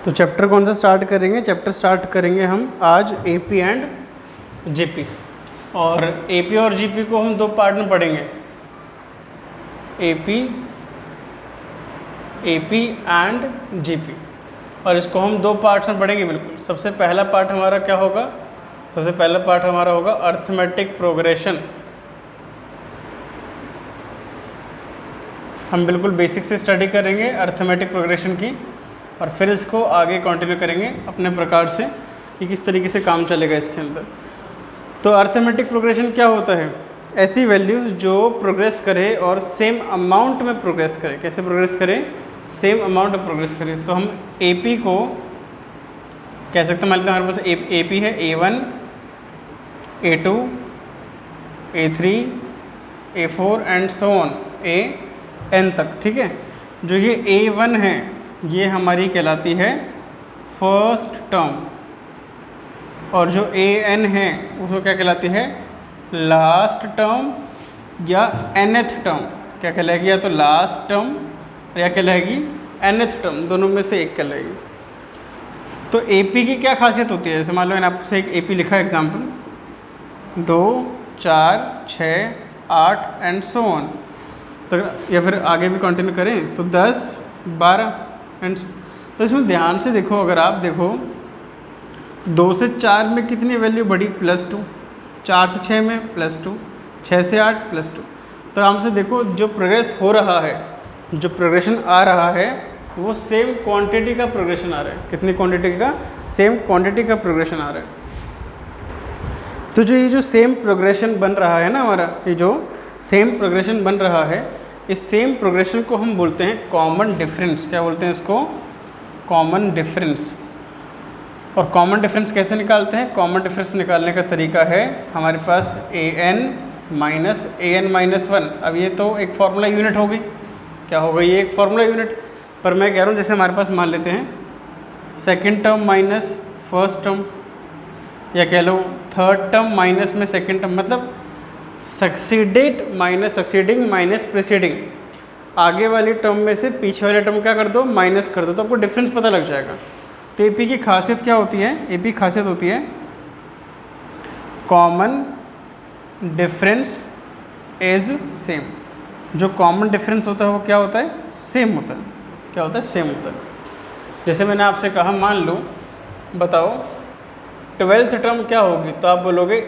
तो चैप्टर कौन सा स्टार्ट करेंगे? चैप्टर स्टार्ट करेंगे हम आज एपी एंड जीपी। और एपी और जीपी को हम दो पार्ट में पढ़ेंगे, एपी एंड जीपी। और इसको हम दो पार्ट्स में पढ़ेंगे बिल्कुल। सबसे पहला पार्ट हमारा क्या होगा? सबसे पहला पार्ट हमारा होगा अर्थमेटिक प्रोग्रेशन। हम बिल्कुल बेसिक से स्टडी करेंगे अर्थमेटिक प्रोग्रेशन की, और फिर इसको आगे कंटिन्यू करेंगे अपने प्रकार से कि किस तरीके से काम चलेगा इसके अंदर। तो अर्थमेटिक प्रोग्रेशन क्या होता है? ऐसी वैल्यूज़ जो प्रोग्रेस करे और सेम अमाउंट में प्रोग्रेस करे। कैसे प्रोग्रेस करे? सेम अमाउंट में प्रोग्रेस करे। तो हम एपी को कह सकते हैं, मान लेते हैं हमारे पास एपी है A1, A2, A3, A4 and so on AN तक। ठीक है, जो ये A1 है ये हमारी कहलाती है फर्स्ट टर्म, और जो AN है उसको क्या कहलाती है? लास्ट टर्म या nth टर्म। क्या कहलाएगी? या तो लास्ट टर्म या कहलाएगी nth टर्म, दोनों में से एक कहलाएगी। तो AP की क्या खासियत होती है? जैसे मान लो मैंने आपसे एक AP लिखा एग्जाम्पल 2, 4, 6, 8 एंड सो ऑन। तो या फिर आगे भी कंटिन्यू करें तो 10, 12 एंड। तो इसमें ध्यान से देखो, अगर आप देखो 2 से 4 में कितनी वैल्यू बढ़ी? +2। 4 से 6 में +2, 6 से 8 +2। तो हमसे देखो जो प्रोग्रेस हो रहा है, जो प्रोग्रेशन आ रहा है वो सेम क्वांटिटी का प्रोग्रेशन आ रहा है। कितनी क्वांटिटी का? सेम क्वांटिटी का प्रोग्रेशन आ रहा है। तो जो ये जो सेम प्रोग्रेशन बन रहा है ना हमारा, ये जो सेम प्रोग्रेशन बन रहा है, इस सेम प्रोग्रेशन को हम बोलते हैं कॉमन डिफरेंस। क्या बोलते हैं इसको? Common difference. और कॉमन डिफरेंस कैसे निकालते हैं? कॉमन डिफरेंस निकालने का तरीका है हमारे पास AN - 1। अब ये तो एक फार्मूला यूनिट हो गई। क्या हो गई? ये एक फार्मूला यूनिट। पर मैं कह रहा हूँ जैसे हमारे पास मान लेते हैं second term minus first term, या कह लो थर्ड टर्म माइनस में सेकेंड टर्म, मतलब सक्सीडिंग माइनस प्रीसीडिंग। आगे वाली टर्म में से पीछे वाले टर्म क्या कर दो? माइनस कर दो, तो आपको डिफरेंस पता लग जाएगा। तो एपी की खासियत क्या होती है? एपी खासियत होती है कॉमन डिफरेंस इज सेम। जो कॉमन डिफरेंस होता है वो क्या होता है? सेम होता है। क्या होता है? सेम होता है। जैसे मैंने आपसे कहा, मान लो बताओ 12th टर्म क्या होगी? तो आप बोलोगे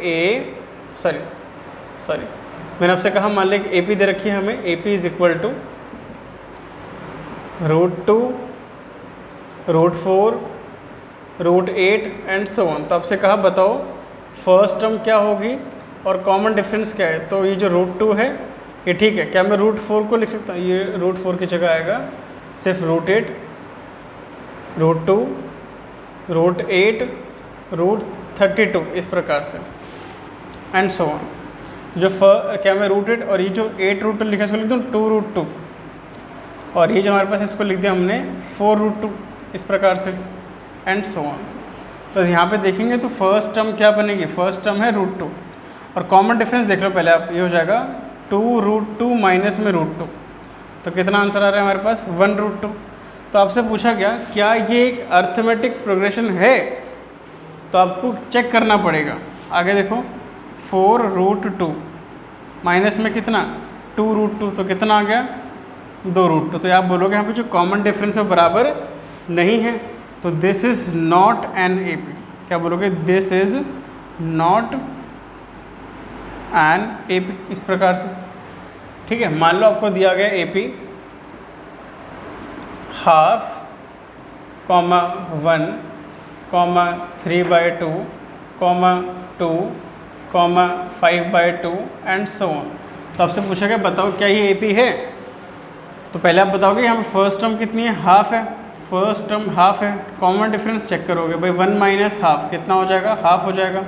मैंने आपसे कहा मान लें कि AP दे रखी है हमें, AP is equal to √2, √4, √8 and so on. तो आपसे कहा बताओ फर्स्ट टर्म क्या होगी और कॉमन डिफरेंस क्या है? तो ये जो √2 है ये ठीक है। क्या मैं √4 को लिख सकता हूँ? ये √4 की जगह आएगा सिर्फ √8, √2, √8, √32 इस प्रकार से एंड सो ऑन। जो क्या मैं √8 और ये जो 8√2 लिखा इसको लिख दूँ 2√2, और ये जो हमारे पास इसको लिख दिया हमने 4√2 इस प्रकार से एंड सो ऑन। तो यहाँ पे देखेंगे तो फर्स्ट टर्म क्या बनेगी? फर्स्ट टर्म है √2, और कॉमन डिफरेंस देख लो पहले आप, ये हो जाएगा 2√2 माइनस में √2। तो कितना आंसर आ रहा है हमारे पास? 1√2। तो आपसे पूछा गया क्या ये एक अर्थमेटिक प्रोग्रेशन है? तो आपको चेक करना पड़ेगा। आगे देखो 4√2 माइनस में कितना? 2√2, तो कितना आ गया? 2√2। तो आप बोलोगे यहाँ पे जो कॉमन डिफरेंस है बराबर नहीं है, तो this is not an AP। क्या बोलोगे? This is not an AP, इस प्रकार से। ठीक है, मान लो आपको दिया गया AP 1/2, 1, 3/2, 2, 5/2 एंड सो ऑन। तो आपसे पूछा गया बताओ क्या ये AP है? तो पहले आप बताओगे यहाँ पे फर्स्ट टर्म कितनी है? हाफ है। फर्स्ट टर्म हाफ है। कॉमन डिफरेंस चेक करोगे भाई, 1 माइनस हाफ कितना हो जाएगा? हाफ हो जाएगा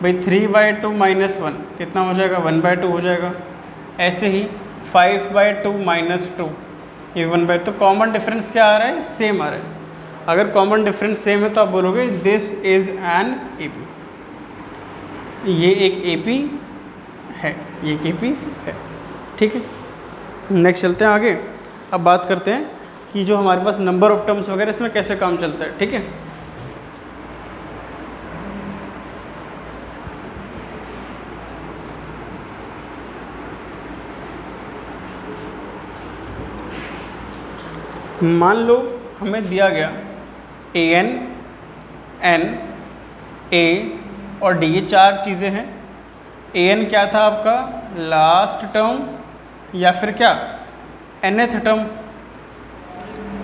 भाई। 3/2 माइनस 1 कितना हो जाएगा? 1/2 हो जाएगा। ऐसे ही 5/2 माइनस 2 ये 1/2। तो कॉमन डिफरेंस क्या आ रहा है? सेम आ रहा है। अगर कॉमन डिफरेंस सेम है तो आप बोलोगे दिस इज एन AP। ये एक AP है, ये एक AP है। ठीक है, नेक्स्ट चलते हैं आगे। अब बात करते हैं कि जो हमारे पास नंबर ऑफ टर्म्स वगैरह इसमें कैसे काम चलता है, ठीक है। मान लो हमें दिया गया an, n, a और d, ये 4 चीज़ें हैं। an क्या था आपका लास्ट टर्म या फिर क्या nth टर्म,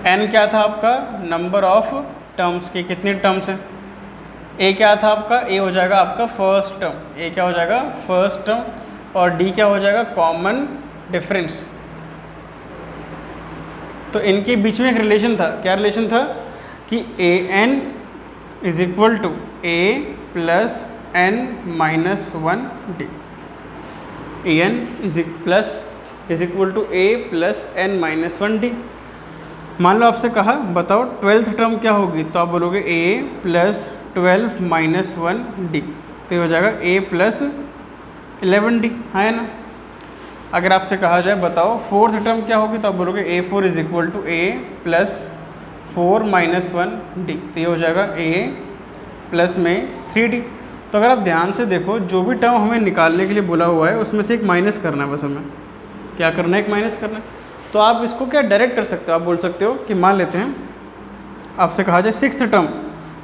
n क्या था आपका नंबर ऑफ टर्म्स की कितनी टर्म्स हैं, a क्या था आपका, a हो जाएगा आपका फर्स्ट टर्म, a क्या हो जाएगा फर्स्ट टर्म, और d क्या हो जाएगा कॉमन डिफरेंस। तो इनके बीच में एक रिलेशन था, क्या रिलेशन था कि an is equal to a plus n minus 1d, an is equal to a plus n minus 1d। मान लो आपसे कहा बताओ 12th टर्म क्या होगी, तो आप बोलोगे a प्लस 12 माइनस 1d, तो ये हो जाएगा a प्लस 11d, है ना। अगर आपसे कहा जाए बताओ 4th टर्म क्या होगी, तो आप बोलोगे a4 is equal to a plus 4 minus 1d, तो ये हो जाएगा a प्लस में 3d। तो अगर आप ध्यान से देखो जो भी टर्म हमें निकालने के लिए बोला हुआ है उसमें से एक माइनस करना है, बस हमें क्या करना है, एक माइनस करना है। तो आप इसको क्या डायरेक्ट कर सकते हो, आप बोल सकते हो कि मान लेते हैं आपसे कहा जाए 6th टर्म,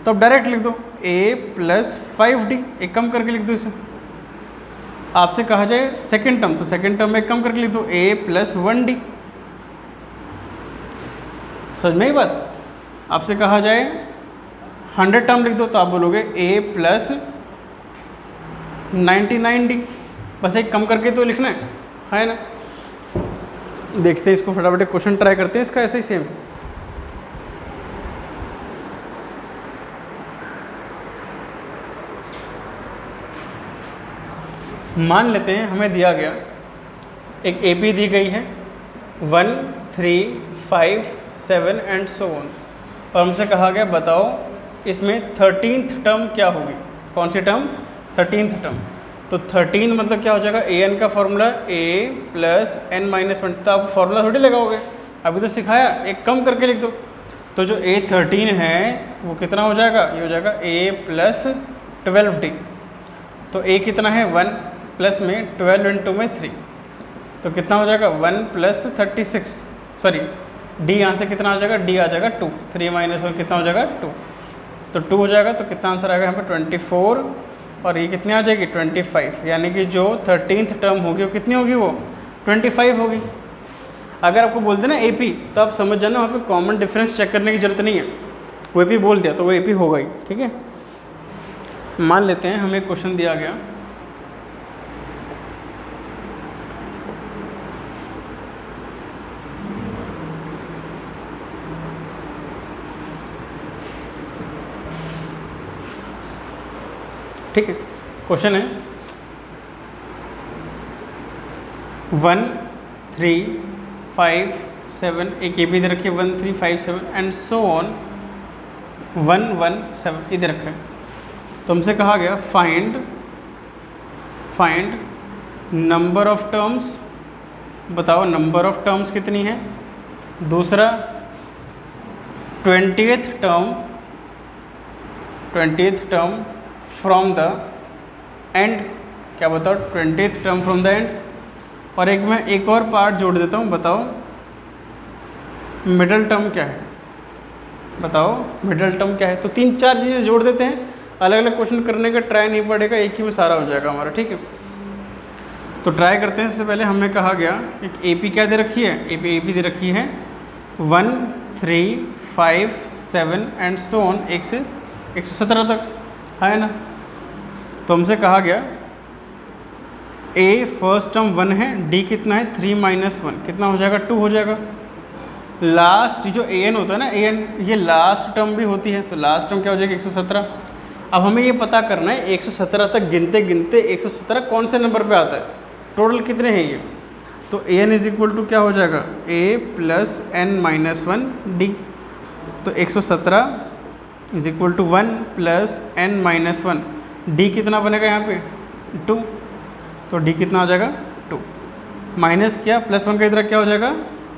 तो आप डायरेक्ट लिख दो a प्लस 5d, एक कम करके लिख दो इसे। आपसे कहा जाए 2nd टर्म, तो 2nd टर्म में एक कम करके लिख दो a प्लस 1d। समझ में ही बात। आपसे कहा जाए 100 टर्म लिख दो, तो आप बोलोगे a प्लस 99d, बस एक कम करके तो लिखना है ना। देखते हैं इसको फटाफट क्वेश्चन ट्राई करते हैं इसका ऐसे ही सेम। मान लेते हैं हमें दिया गया एक AP दी गई है 1, 3, 5, 7 एंड सो ऑन, और हमसे कहा गया बताओ इसमें 13th टर्म क्या होगी, कौन सी टर्म 13th टर्म। तो 13 मतलब क्या हो जाएगा, an का formula a plus n minus 1, तो आप फॉर्मूला थोड़ी लगाओगे, अभी तो सिखाया, एक कम करके लिख दो। तो जो a13 है वो कितना हो जाएगा, ये हो जाएगा a प्लस 12d। तो a कितना है 1 प्लस में 12 इंटू में 3, तो कितना हो जाएगा 1 प्लस 36, सॉरी d यहाँ से कितना आ जाएगा, d आ जाएगा 2, 3 माइनस 1 कितना हो जाएगा 2, तो 2 हो जाएगा। तो कितना आंसर आएगा यहाँ पे 24, और ये कितनी आ जाएगी 25, यानी कि जो 13th टर्म होगी वो कितनी होगी, वो 25 होगी। अगर आपको बोल देना AP, तो आप समझ जाना वहाँ पे कॉमन डिफरेंस चेक करने की जरूरत नहीं है, वो AP बोल दिया तो वो AP होगा ही, ठीक है। मान लेते हैं हमें क्वेश्चन दिया गया ठीक है। क्वेश्चन है 1, 3, 5, 7, एक ये भी इधर रखिए 1, 3, 5, 7 एंड सो ऑन 1, 1, 7 इधर रखा है। तो हमसे कहा गया फाइंड नंबर ऑफ टर्म्स, बताओ नंबर ऑफ टर्म्स कितनी है। दूसरा 20th term from the end, क्या बताओ 20th term from the end. और एक मैं एक और पार्ट जोड़ देता हूँ, बताओ मिडल टर्म क्या है, बताओ मिडल टर्म क्या है। तो 3-4 चीज़ें जोड़ देते हैं, अलग अलग क्वेश्चन करने का ट्राई नहीं पड़ेगा, एक ही में सारा हो जाएगा हमारा, ठीक है। तो ट्राई करते हैं। सबसे पहले हमें कहा गया एक AP क्या दे रखी है, AP दे रखी है 1, 3, 5, 7 एंड सो ऑन 1 से 117 तक, है ना। तो हमसे कहा गया A फर्स्ट टर्म 1 है, D कितना है 3 माइनस 1, कितना हो जाएगा 2 हो जाएगा। लास्ट जो AN होता है ना, AN ये लास्ट टर्म भी होती है, तो लास्ट टर्म क्या हो जाएगी 117। अब हमें ये पता करना है 117 तक गिनते गिनते 117 कौन से नंबर पे आता है, टोटल कितने हैं ये। तो AN इज इक्वल टू क्या हो जाएगा A plus n minus 1D। तो 117 is equal to 1 plus n minus 1, D कितना बनेगा यहाँ पे 2, तो D कितना हो जाएगा 2, माइनस क्या प्लस 1 का इधर क्या हो जाएगा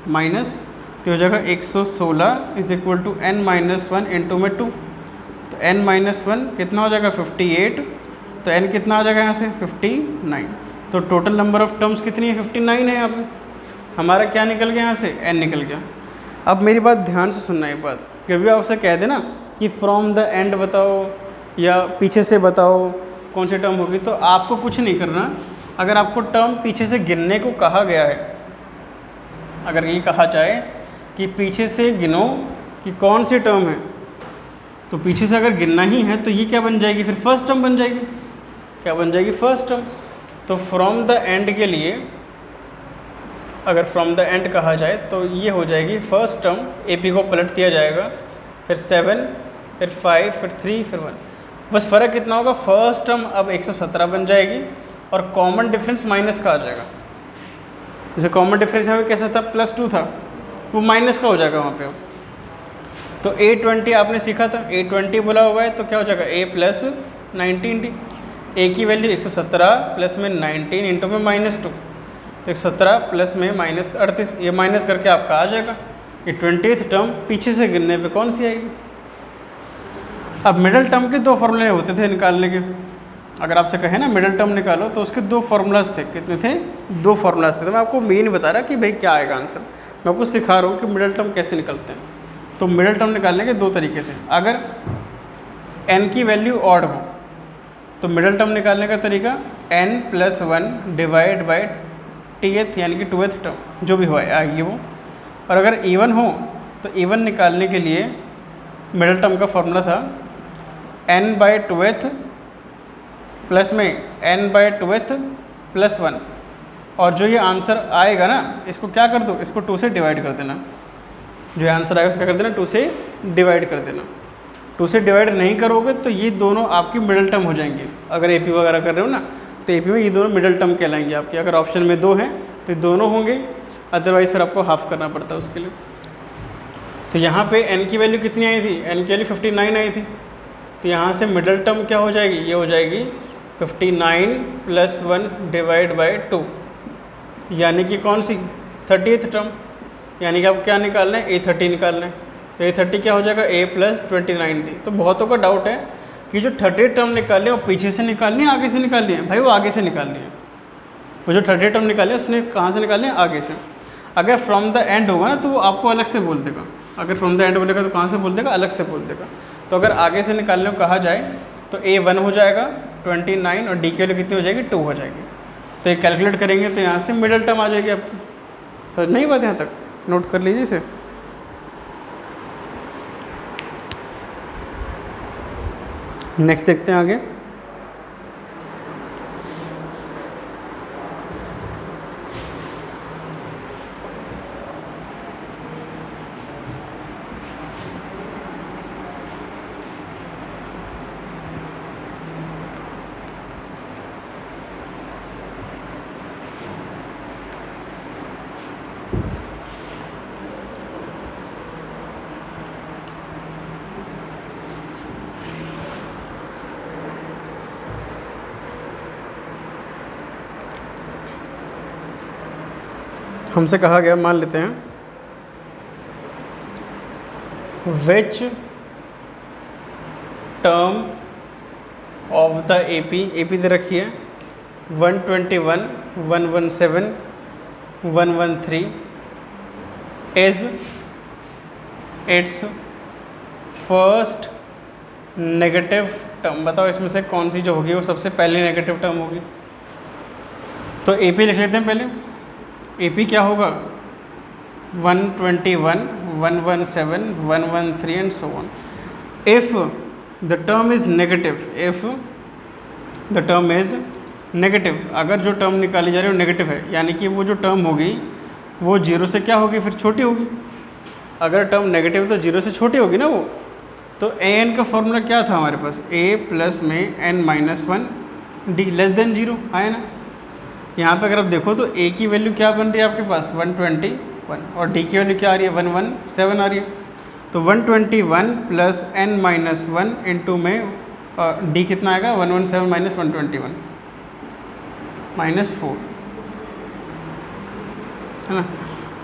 माइनस, तो हो जाएगा 116 is equal to n minus 1 into में 2, तो n माइनस 1 कितना हो जाएगा 58, तो n कितना आ जाएगा यहाँ से 59। तो टोटल नंबर ऑफ टर्म्स कितनी है 59 है यहाँ पे। हमारा क्या निकल गया यहाँ से n निकल गया। अब मेरी बात ध्यान से सुनना एक बात, कभी आपसे कह देना कि फ्रॉम द एंड बताओ या पीछे से बताओ कौन सी टर्म होगी, तो आपको कुछ नहीं करना। अगर आपको टर्म पीछे से गिनने को कहा गया है, अगर ये कहा जाए कि पीछे से गिनो कि कौन सी टर्म है, तो पीछे से अगर गिनना ही है तो ये क्या बन जाएगी फिर फर्स्ट टर्म बन जाएगी। क्या बन जाएगी फर्स्ट टर्म। तो फ्रॉम द एंड के लिए अगर फ्रॉम द एंड कहा जाए तो ये हो जाएगी फर्स्ट टर्म, AP को पलट दिया जाएगा, फिर 7 फिर 5 फिर 3 फिर 1। बस फ़र्क कितना होगा, फर्स्ट टर्म अब 117 बन जाएगी और कॉमन डिफरेंस माइनस का आ जाएगा। जैसे कॉमन डिफरेंस यहाँ पे कैसा था +2 था, वो माइनस का हो जाएगा वहाँ पे। तो A20 आपने सीखा था, A20 बोला हुआ है तो क्या हो जाएगा A प्लस 19, A की वैल्यू 117 प्लस में 19 इंटू में -2, तो 117 प्लस में -38, ये माइनस करके आपका आ जाएगा। ये 20th टर्म पीछे से गिनने पे कौन सी आएगी। अब मिडिल टर्म के 2 फॉर्मूले होते थे निकालने के। अगर आपसे कहे ना मिडिल टर्म निकालो तो उसके 2 फार्मूलाज थे। कितने थे 2 फार्मूलाज थे। तो मैं आपको मेन बता रहा कि भाई क्या आएगा आंसर, मैं आपको सिखा रहा हूँ कि मिडिल टर्म कैसे निकलते हैं। तो मिडिल टर्म निकालने के 2 तरीके थे। अगर n की वैल्यू ऑड हो तो मिडिल टर्म निकालने का तरीका n + 1 डिवाइड बाई tth यानी कि 2th टर्म जो भी हो आएगी वो। और अगर इवन हो तो इवन निकालने के लिए मिडिल टर्म का फॉर्मूला था n/2th प्लस में n/2th + 1। और जो ये आंसर आएगा ना इसको क्या कर दो, इसको 2 से डिवाइड कर देना। जो आंसर आएगा उसको क्या कर देना 2 से डिवाइड कर देना। 2 से डिवाइड नहीं करोगे तो ये दोनों आपकी मिडिल टर्म हो जाएंगे। अगर AP वगैरह कर रहे हो ना तो AP में ये दोनों मिडिल टर्म कहलाएंगे आपके। अगर ऑप्शन में 2 हैं तो ये दोनों होंगे, अदरवाइज़ फिर आपको हाफ करना पड़ता है उसके लिए। तो यहाँ पे n की वैल्यू कितनी आई थी, n की वैल्यू 59 आई थी। तो यहाँ से मिडिल टर्म क्या हो जाएगी, ये हो जाएगी 59 + 1 डिवाइड बाई 2, यानी कि कौन सी 30th टर्म। यानी कि आप क्या निकालना है A30 निकालना है। तो A30 क्या हो जाएगा A + 29 थी। तो बहुतों का डाउट है कि जो 30th टर्म निकालनी है वो पीछे से निकालनी है आगे से निकालनी है। भाई वो आगे से निकालनी है। वो जो 30th टर्म निकाली है उसने कहाँ से निकालनी है, आगे से। अगर फ्रॉम द एंड होगा ना तो वो आपको अलग से बोल देगा। अगर फ्रॉम द एंड बोलेगा तो कहाँ से बोल देगा, अलग से बोल देगा। तो अगर आगे से निकालने को कहा जाए तो A 1 हो जाएगा 29 और D की वैल्यू कितनी हो जाएगी 2 हो जाएगी। तो ये कैलकुलेट करेंगे तो यहाँ से मिडिल टर्म आ जाएगी आपकी। समझ नहीं बात, यहाँ तक नोट कर लीजिए इसे। नेक्स्ट देखते हैं आगे। हमसे कहा गया, मान लेते हैं विच टर्म ऑफ द AP दे रखी है 121, 117, 113 is it's first negative term. बताओ इसमें से कौन सी जो होगी वो सबसे पहली नेगेटिव टर्म होगी। तो AP लिख लेते हैं पहले। AP क्या होगा 121, 117, 113 and so on. If the term is negative, if the term is negative, अगर जो टर्म निकाली जा रही है वो नेगेटिव है, यानी कि वो जो टर्म होगी वो 0 से क्या होगी, फिर छोटी होगी। अगर टर्म नेगेटिव तो 0 से छोटी होगी ना वो। तो an का फॉर्मूला क्या था हमारे पास, a प्लस में n-1 d लेस देन 0 आया ना। यहाँ पे अगर आप देखो तो a की वैल्यू क्या बन रही है आपके पास 121 और d की वैल्यू क्या आ रही है 117 आ रही है। तो 121 प्लस n-1 इंटू में d कितना आएगा 117 माइनस 121 -4 है ना।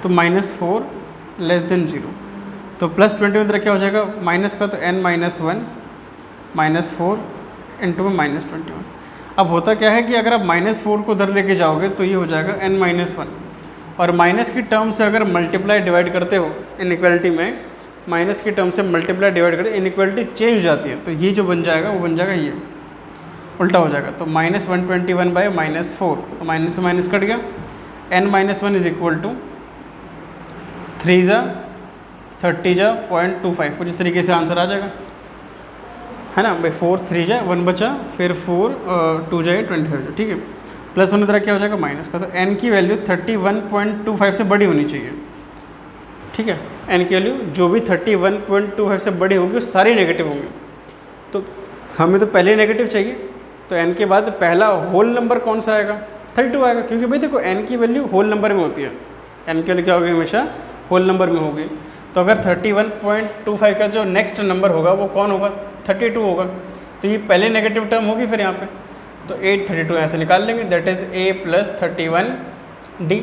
तो -4 लेस देन 0। तो प्लस 21 तरह क्या हो जाएगा माइनस का, तो n माइनस 1 माइनस 4 इंटू में माइनस 21। अब होता क्या है कि अगर आप माइनस 4 को उधर लेके जाओगे तो ये हो जाएगा n माइनस 1, और माइनस की टर्म से अगर मल्टीप्लाई डिवाइड करते हो इनइक्वालिटी में, माइनस की टर्म से मल्टीप्लाई डिवाइड करते इनइक्वालिटी चेंज हो जाती है, तो ये जो बन जाएगा वो बन जाएगा ये उल्टा हो जाएगा। तो माइनस 121 बाई माइनस 4, तो माइनस से माइनस कट गया, n minus 1 is equal to 3 जा 30 जा 0.25, कुछ इस तरीके से आंसर आ जाएगा, है ना भाई। 4 3 जा 1 बचा, फिर 4 2 जाए 25, ठीक है। प्लस 1 तरह क्या हो जाएगा माइनस का, तो n की वैल्यू 31.25 से बड़ी होनी चाहिए, ठीक है। n की वैल्यू जो भी 31.25 से बड़ी होगी वो सारी नेगेटिव होंगी, तो हमें तो पहले नेगेटिव चाहिए, तो n के बाद पहला होल नंबर कौन सा आएगा 32 आएगा, क्योंकि भाई देखो n की वैल्यू होल नंबर में होती है, n की वैल्यू क्या होगी हमेशा होल नंबर में होगी। तो अगर 31.25 का जो नेक्स्ट नंबर होगा वो कौन होगा 32 होगा, तो ये पहले नेगेटिव टर्म होगी फिर यहाँ पे, तो 832 ऐसे निकाल लेंगे, that is a plus 31d।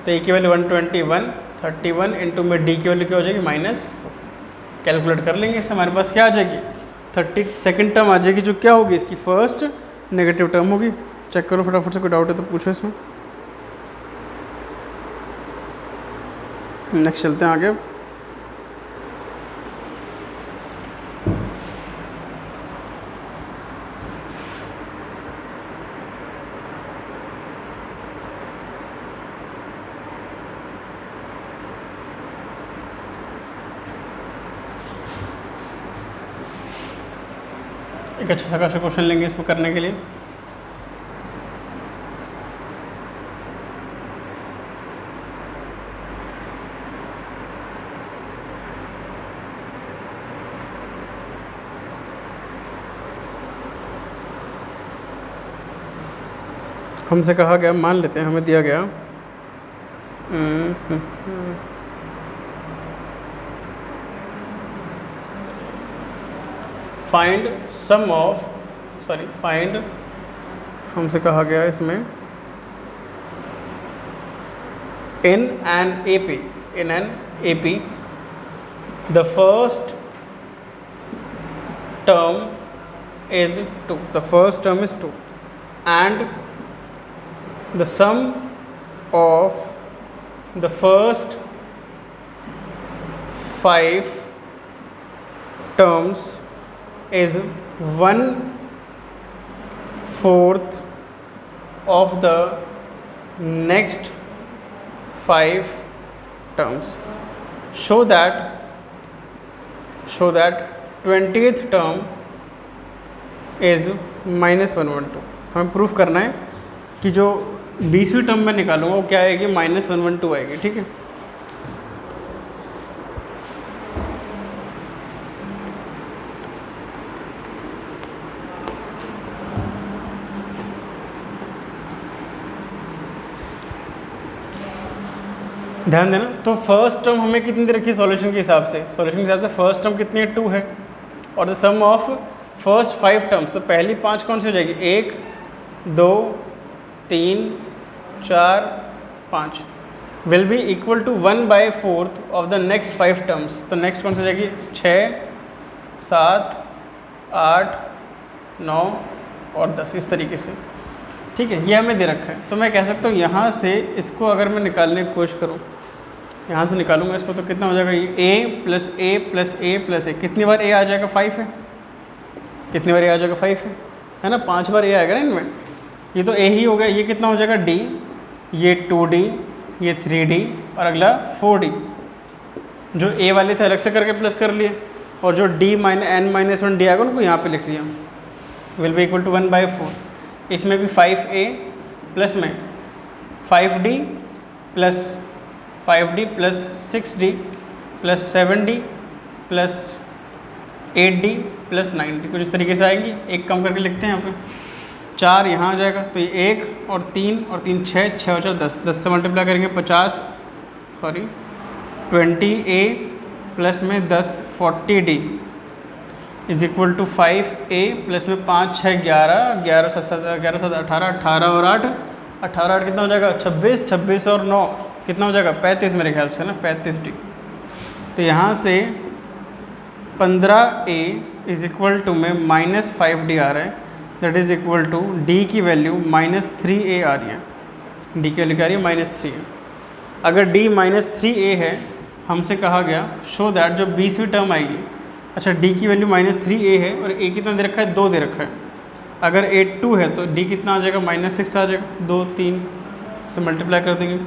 तो a की वैल्यू 121, 31 इंटू में d की वैल्यू क्या हो जाएगी माइनस, कैलकुलेट कर लेंगे, इससे हमारे पास क्या आ जाएगी 32nd टर्म आ जाएगी, जो क्या होगी इसकी फर्स्ट नेगेटिव टर्म होगी। चेक करो फटाफट से, कोई डाउट है तो पूछो इसमें। नेक्स्ट चलते हैं आगे। एक अच्छा सा खासा क्वेश्चन लेंगे इसको करने के लिए। हमसे कहा गया, मान लेते हैं हमें दिया गया find sum of, sorry find, हमसे कहा गया इसमें in an AP the first term is 2, the first term is 2 and the sum of the first 5 terms is 1/4 of the next 5 terms. Show that 20th term is -112। हमें proof करना है कि जो 20वीं term में निकालूंगा वो क्या आएगी -112 आएगी, ठीक है। ध्यान देना, तो फर्स्ट टर्म हमें कितनी दे रखी है सॉल्यूशन के हिसाब से, फर्स्ट टर्म कितनी है 2 है, और the sum of first 5 terms, तो पहली 5 कौन सी हो जाएगी 1 2 3 4 5 will be equal to 1/4 of the next 5 terms. तो नेक्स्ट कौन सी हो जाएगी 6 7 8 9 और 10, इस तरीके से, ठीक है। ये हमें दे रखा है, तो मैं कह सकता हूँ यहाँ से इसको अगर मैं निकालने की कोशिश करूँ, यहाँ से निकालूंगा इसको, तो कितना हो जाएगा ये a plus a plus a plus a, कितनी बार a आ जाएगा 5 है, कितनी बार a आ जाएगा 5 है ना, 5 बार a आएगा ना इनमें, ये तो a ही हो गया। ये कितना हो जाएगा d, ये 2d, ये 3d और अगला 4d, जो a वाले थे अलग से करके प्लस कर लिए, और जो d n माइनस 1d आएगा उनको यहाँ पे लिख लिया, विल बी इक्वल टू 1/4। इसमें भी 5a प्लस में 5d plus 5d plus 6d plus 7d plus 8d plus 9d, कुछ इस तरीके से आएंगी। एक कम करके लिखते हैं यहाँ पे, 4 यहाँ आ जाएगा, तो ये 1 और 3 और 3 6, 6 और 4 10, 10 से मल्टीप्लाई करेंगे 20a प्लस में 10 40d is equal to 5a plus में 5 6 11, 11 7 18, 18 और 8, 18 8 कितना हो जाएगा 26, 26 और 9 कितना हो जाएगा 35 मेरे ख्याल से ना, 35d। तो यहाँ से 15a इज इक्वल टू में -5d आ रहा है, that is equal to d की वैल्यू -3a आ रही है। d की वैल्यू क्या आ रही है? -3a। अगर d -3a है, हमसे कहा गया शो दैट जो 20वीं टर्म आएगी, अच्छा d की वैल्यू -3a है और a कितना दे रखा है? 2 दे रखा है। अगर a 2 है तो d कितना आ जाएगा? -6 आ जाएगा। 2 3 से मल्टीप्लाई कर देंगे।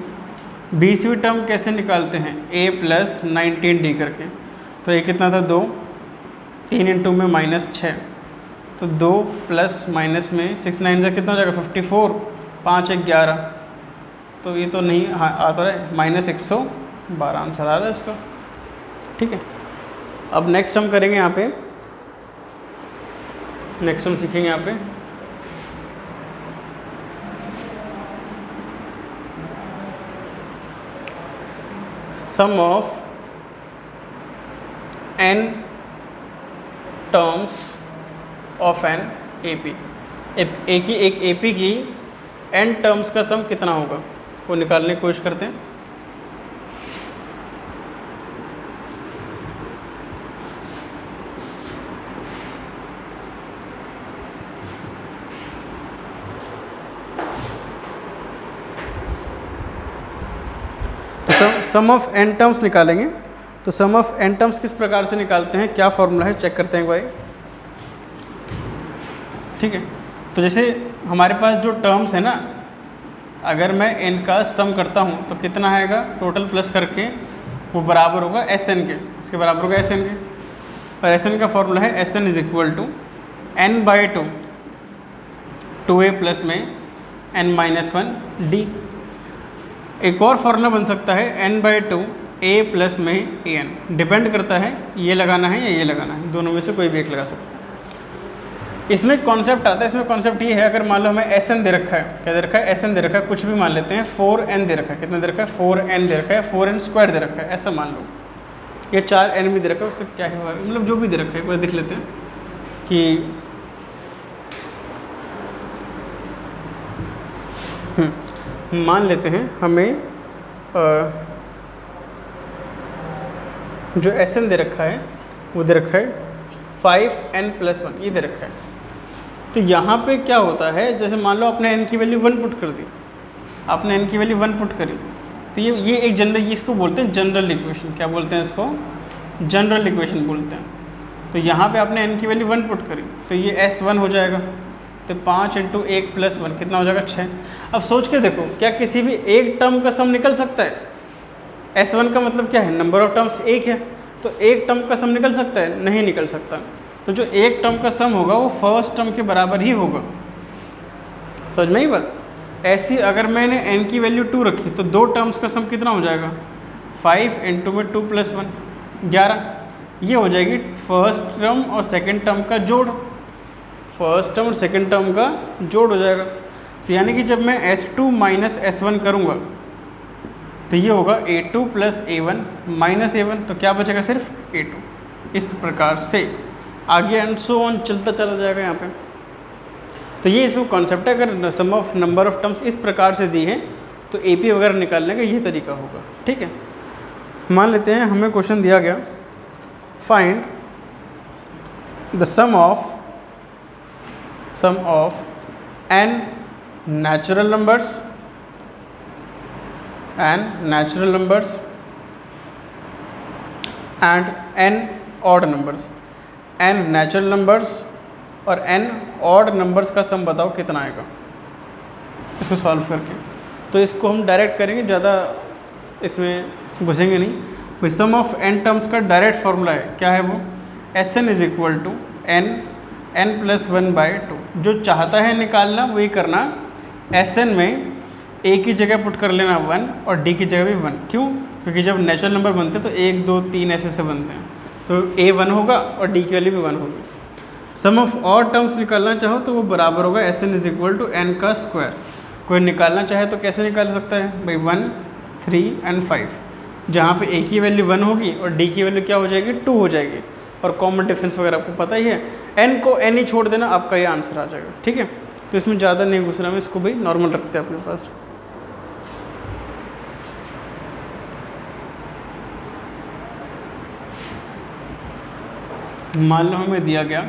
20वीं टर्म कैसे निकालते हैं? a + 19d करके। तो ये कितना था? 2, 3 इंटू में -6, तो 2 प्लस माइनस में 6 9 से कितना हो जाएगा? 54, 5 1 11, तो ये तो नहीं आता है, -112 आंसर आ रहा है इसका। ठीक है, अब नेक्स्ट हम करेंगे यहाँ पे, नेक्स्ट हम सीखेंगे यहाँ पे sum of n terms of an AP। एक AP की n टर्म्स का सम कितना होगा वो निकालने की कोशिश करते हैं। तो सम ऑफ n टर्म्स निकालेंगे। तो सम ऑफ n टर्म्स किस प्रकार से निकालते हैं, क्या फॉर्मूला है, चेक करते हैं भाई। ठीक है, तो जैसे हमारे पास जो टर्म्स है ना, अगर मैं n का सम करता हूँ तो कितना आएगा? टोटल प्लस करके वो बराबर होगा Sn के, इसके बराबर होगा Sn के। और Sn का फॉर्मूला है Sn is equal to n/2, 2a plus में n-1d। एक और फॉर्मूला बन सकता है n/2 a प्लस में an, डिपेंड करता है ये लगाना है या ये लगाना है, दोनों में से कोई भी एक लगा सकता है। इसमें कॉन्सेप्ट आता है, इसमें कॉन्सेप्ट ये है, अगर मान लो हमें Sn दे रखा है, क्या दे रखा है? Sn दे रखा है, कुछ भी मान लेते हैं, 4n दे रखा है, कितना दे रखा है? 4n दे रखा है, 4n² दे रखा है, ऐसा मान लो, ये 4n भी दे रखा है, उससे क्या है, मतलब जो भी दे रखा है, एक बार देख लेते हैं कि मान लेते हैं हमें जो Sn दे रखा है वो दे रखा है 5n+1, ये दे रखा है। तो यहाँ पे क्या होता है, जैसे मान लो आपने n की वैल्यू 1 पुट कर दी, आपने n की वैल्यू 1 पुट करी, तो ये एक जनरल, ये इसको बोलते हैं जनरल इक्वेशन। क्या बोलते हैं इसको? जनरल इक्वेशन बोलते हैं। तो यहाँ पे आपने n की वैल्यू 1 पुट करी, तो ये S1 हो जाएगा। तो 5 × 1 + 1 कितना हो जाएगा? 6। अब सोच के देखो, क्या किसी भी एक टर्म का सम निकल सकता है? S1 का मतलब क्या है? नंबर ऑफ टर्म्स 1 है, तो एक टर्म का सम निकल सकता है? नहीं निकल सकता। तो जो एक टर्म का सम होगा वो फर्स्ट टर्म के बराबर ही होगा। समझ में ही बात? ऐसी अगर मैंने n की वैल्यू 2 रखी तो दो टर्म्स का सम कितना हो जाएगा? 5 × में 2 + 1 11, ये हो जाएगी फर्स्ट टर्म और सेकंड टर्म का जोड़, फर्स्ट टर्म और सेकंड टर्म का जोड़ हो जाएगा। तो यानी कि जब मैं S2 - S1 करूँगा तो ये होगा A2 + A1 - A1, तो क्या बचेगा? सिर्फ A2। इस प्रकार से आगे एंड सो ऑन चलता चला जाएगा यहाँ पे। तो ये इसमें कॉन्सेप्ट है। अगर सम ऑफ नंबर ऑफ टर्म्स इस प्रकार से दी है तो AP वगैरह निकालने का ये तरीका होगा। ठीक है, मान लेते हैं हमें क्वेश्चन दिया गया, find the sum of n natural numbers and n odd numbers। n natural numbers और n odd numbers का सम बताओ कितना आएगा इसको सॉल्व करके। तो इसको हम डायरेक्ट करेंगे, ज़्यादा इसमें घुसेंगे नहीं भाई। सम ऑफ n टर्म्स का डायरेक्ट फार्मूला है, क्या है वो? Sn is equal to n+1/2। जो चाहता है निकालना वही करना। Sn में a की जगह पुट कर लेना 1 और d की जगह भी 1। क्यों? क्योंकि जब नेचुरल नंबर बनते हैं तो 1 2 3 ऐसे से बनते हैं, तो a 1 होगा और d की वैल्यू भी 1 होगी। सम ऑफ ऑड टर्म्स निकालना चाहो तो वो बराबर होगा Sn is equal to n का स्क्वायर। कोई निकालना चाहे तो कैसे निकाल सकता है भाई? 1 3 और 5, जहाँ पे a की वैल्यू 1 होगी और d की वैल्यू क्या हो जाएगी? 2 हो जाएगी। और कॉमन डिफरेंस वगैरह आपको पता ही है, n को n ही छोड़ देना, आपका ये आंसर आ जाएगा। ठीक है, तो इसमें ज़्यादा नहीं घुसना, में इसको भी नॉर्मल रखते हैं अपने पास। मान लो हमें दिया गया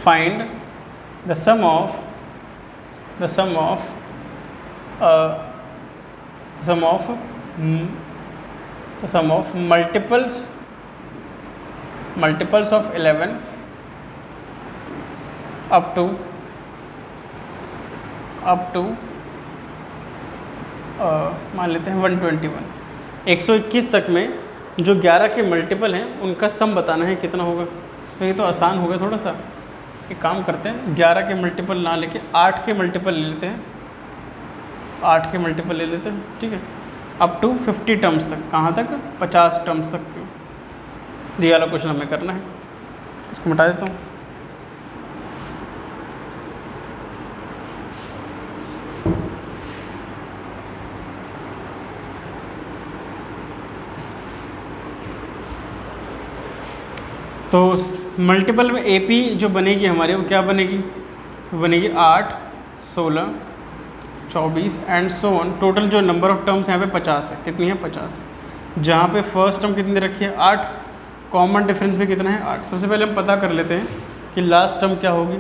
find the sum of multiples of 11 up to मान लेते हैं 121 121 तक में जो 11 के मल्टीपल हैं उनका सम बताना है कितना होगा। तो ये तो आसान होगा थोड़ा सा। एक काम करते हैं, 11 के मल्टीपल ना लेके 8 के मल्टीपल ले लेते हैं, 8 के मल्टीपल ले लेते हैं, ठीक है। अप टू 50 टर्म्स तक, कहाँ तक? 50 टर्म्स तक दिया वाला क्वेश्चन हमें करना है। इसको मिटा देता हूँ। तो मल्टीपल में AP जो बनेगी हमारी वो क्या बनेगी? वो बनेगी 8, 16, 24 एंड सो ऑन। टोटल जो नंबर ऑफ टर्म्स यहाँ पे 50 है। कितनी है? 50। जहाँ पे फर्स्ट टर्म कितनी रखी है? 8। कॉमन डिफरेंस भी कितना है? 8। सबसे पहले हम पता कर लेते हैं कि लास्ट टर्म क्या होगी।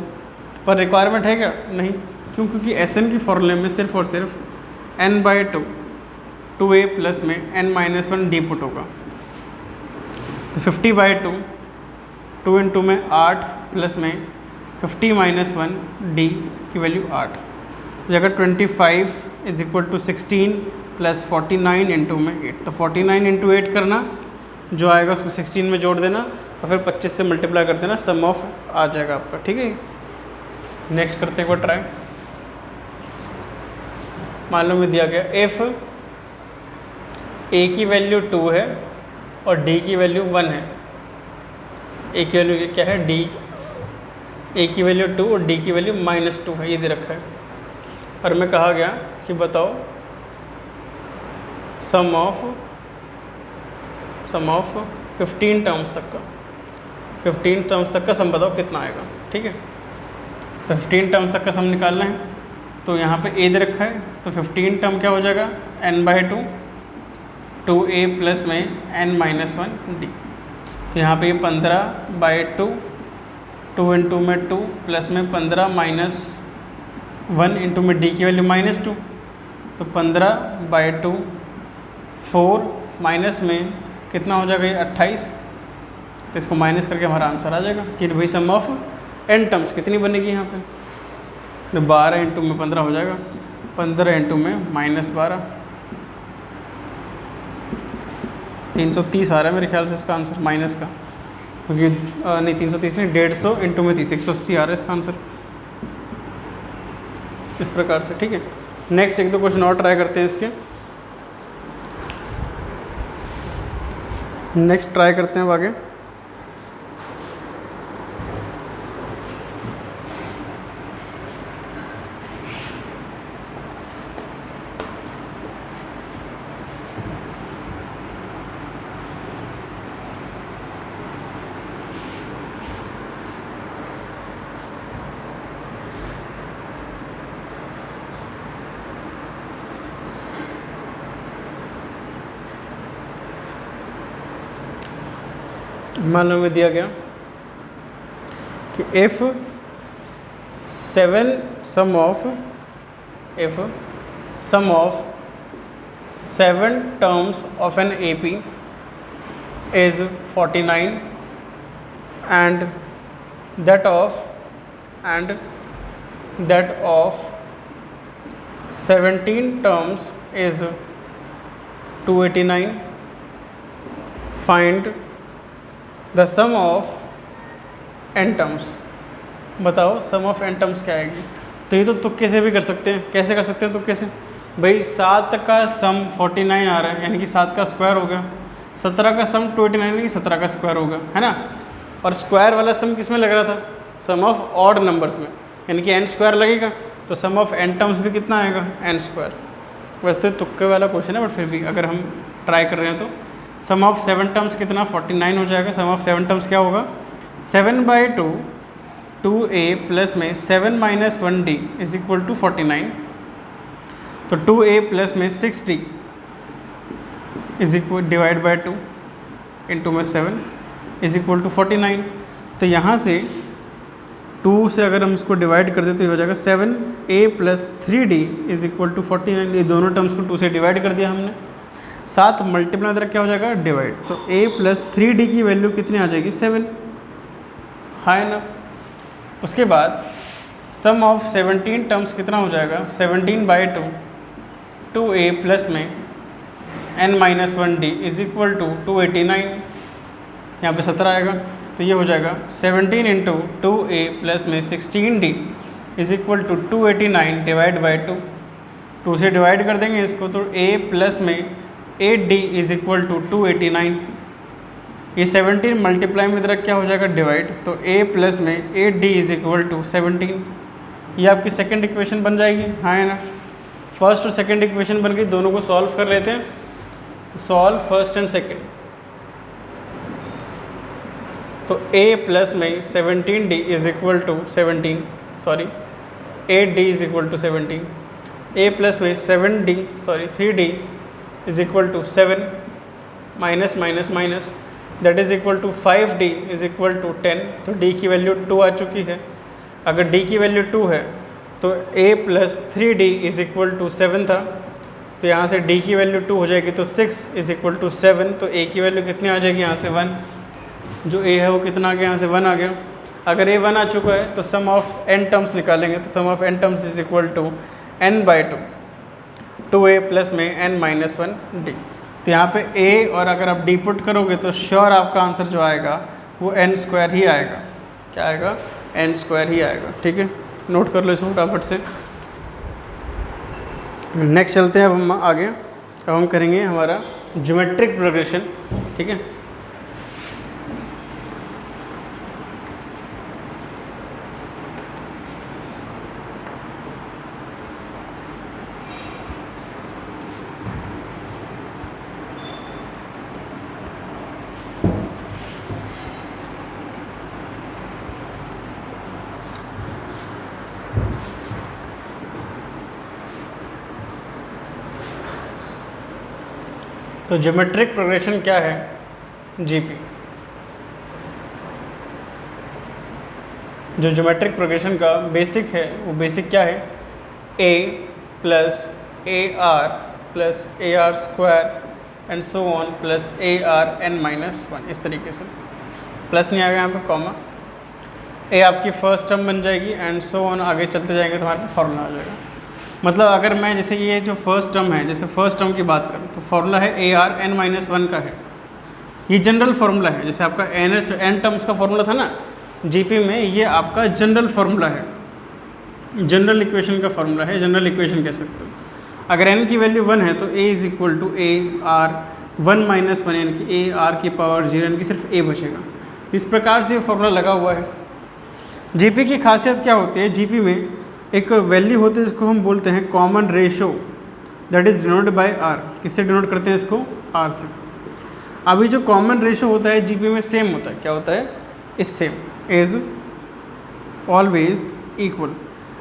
पर रिक्वायरमेंट है क्या? नहीं। क्यों? क्योंकि SN की फॉर्मूले में सिर्फ और सिर्फ n/2 2a प्लस में n-1 d पुट होगा। तो 50/2 2 × में 8 प्लस में 50-1 d की वैल्यू 8। तो अगर 25 = 16 प्लस 49 × में 8, तो 49 × 8 करना, जो आएगा उसको 16 में जोड़ देना और फिर 25 से मल्टीप्लाई कर देना, सम ऑफ आ जाएगा आपका, ठीक है। नेक्स्ट करते हैं एक बार ट्राई। मान लो में दिया गया इफ़ a की वैल्यू 2 है और d की वैल्यू 1 है। a की वैल्यू क्या है? d, a की वैल्यू 2 और d की वैल्यू -2 है, ये दे रखा है। और मैं कहा गया कि बताओ सम ऑफ 15 टर्म्स तक का, 15 टर्म्स तक का सम बताओ कितना आएगा, ठीक है। तो 15 टर्म्स तक का सम निकालना है। तो यहाँ पे a दे रखा है, तो 15 टर्म क्या हो जाएगा? n/2 2a प्लस में n-1 d। तो यहाँ पे 15/2 2 × में 2 प्लस में 15 - 1 × में d की वैल्यू -2। तो 15/2 4 माइनस में कितना हो जाएगा? ये 28। तो इसको माइनस करके हमारा आंसर आ जाएगा कि भाई सम ऑफ n टर्म्स कितनी बनेगी यहाँ पे? तो 12 × में 15 हो जाएगा, 15 × में -12 330 आ रहा है मेरे ख्याल से इसका आंसर माइनस का, क्योंकि नहीं 330 नहीं 150 × में 30 180 आ रहा है इसका आंसर, इस प्रकार से, ठीक है। नेक्स्ट एक दो क्वेश्चन और ट्राई करते हैं इसके। नेक्स्ट ट्राई करते हैं आगे। मान लो में दिया गया कि if sum of 7 terms of an AP is 49 and that of 17 terms is 289, find the sum of n terms. बताओ सम ऑफ n टर्म्स क्या आएगी? तो ये तो तुक्के से भी कर सकते हैं। कैसे कर सकते हैं तुक्के से? भाई 7 का सम 49 आ रहा है, यानी कि 7 का स्क्वायर होगा। 17 का सम 289 यानी कि 17 का स्क्वायर होगा, है ना। और स्क्वायर वाला सम किस में लग रहा था? सम ऑफ ऑड नंबर्स में, यानी कि n² लगेगा। तो सम ऑफ n टर्म्स भी कितना आएगा? n²। वैसे तो तुक्के वाला क्वेश्चन है, बट फिर भी अगर हम ट्राई कर रहे हैं तो सम ऑफ 7 टर्म्स कितना? 49 हो जाएगा। सम ऑफ 7 टर्म्स क्या होगा? 7/2 2a प्लस में 7 - 1d इज इक्वल टू 49। तो 2a प्लस में 6d is equal divide by 2 into में 7। Is equal to 49। तो यहाँ से 2 से अगर हम इसको डिवाइड कर दें तो ये हो जाएगा 7a plus 3d is equal to 49। ये दोनों टर्म्स को 2 से डिवाइड कर दिया हमने। 7 मल्टीप्लाई अदर क्या हो जाएगा, डिवाइड। तो a प्लस 3d की वैल्यू कितनी आ जाएगी, 7। है ना। उसके बाद सम ऑफ 17 टर्म्स कितना हो जाएगा, 17/2 2a प्लस में n-1d इज इक्वल टू 289। यहाँ पे 17 आएगा तो ये हो जाएगा 17 इंटू 2a प्लस में 16d is equal to 289 divide by 2। 2 से डिवाइड कर देंगे इसको तो a प्लस में 8d इज इक्वल टू 289। ये 17 मल्टीप्लाई में इधर क्या हो जाएगा, डिवाइड। तो a प्लस में 8d इज इक्वल टू 17। ये आपकी सेकंड इक्वेशन बन जाएगी। हाँ है ना। फर्स्ट और सेकंड इक्वेशन बन गई, दोनों को सॉल्व कर लेते हैं। तो सॉल्व फर्स्ट एंड सेकंड। तो a प्लस में 17d is equal to 17, sorry 8d is equal to 17। a plus में 3d is equal to 7 minus minus minus that is equal to 5d is equal to 10। तो d की value 2 आ चुकी है। अगर d की value 2 है तो a plus 3d is equal to 7 था, तो यहाँ से d की वैल्यू 2 हो जाएगी तो 6 इज इक्वल टू 7। तो a की वैल्यू कितनी आ जाएगी, यहाँ से 1। जो a है वो कितना आ गया, यहाँ से 1 आ गया। अगर a 1 आ चुका है तो सम ऑफ n टर्म्स निकालेंगे। तो sum of n terms is equal to n/2 2a plus में n-1d। तो यहाँ पे a और अगर आप d पुट करोगे तो श्योर आपका आंसर जो आएगा वो n² ही आएगा। क्या आएगा, n² ही आएगा। ठीक है, नोट कर लो इसको फटाफट से। नेक्स्ट चलते हैं अब हम आगे। अब हम करेंगे हमारा ज्योमेट्रिक प्रोग्रेशन। ठीक है, तो ज्योमेट्रिक प्रोग्रेशन क्या है, जीपी। जो ज्योमेट्रिक प्रोग्रेशन का बेसिक है वो बेसिक क्या है, a plus AR plus AR² and so on plus ARn-1। इस तरीके से प्लस नहीं आएगा यहाँ पे, कॉमा। a आपकी फर्स्ट टर्म बन जाएगी एंड सो ऑन, आगे चलते जाएंगे तो हमारे पास फॉर्मूला आ जाएगा। मतलब अगर मैं जैसे ये जो फर्स्ट टर्म है, जैसे फर्स्ट टर्म की बात करूँ तो फॉर्मूला है ARn-1 का है। ये जनरल फार्मूला है। जैसे आपका n टर्म्स का फार्मूला था ना जीपी में, ये आपका जनरल फार्मूला है, जनरल इक्वेशन का फार्मूला है, जनरल इक्वेशन कह सकते हो। अगर n की वैल्यू 1 है तो a is equal to AR1 - 1 यानी कि AR की पावर 0 यानी कि सिर्फ a बचेगा। इस प्रकार से ये फार्मूला लगा हुआ है। जीपी की खासियत क्या होती है, जीपी में एक वैल्यू होती है जिसको हम बोलते हैं common ratio, that is denoted by r। किससे डिनोट करते हैं इसको, r से। अभी जो कॉमन रेशो होता है जीपी में सेम होता है। क्या होता है, इस सेम इज ऑलवेज इक्वल।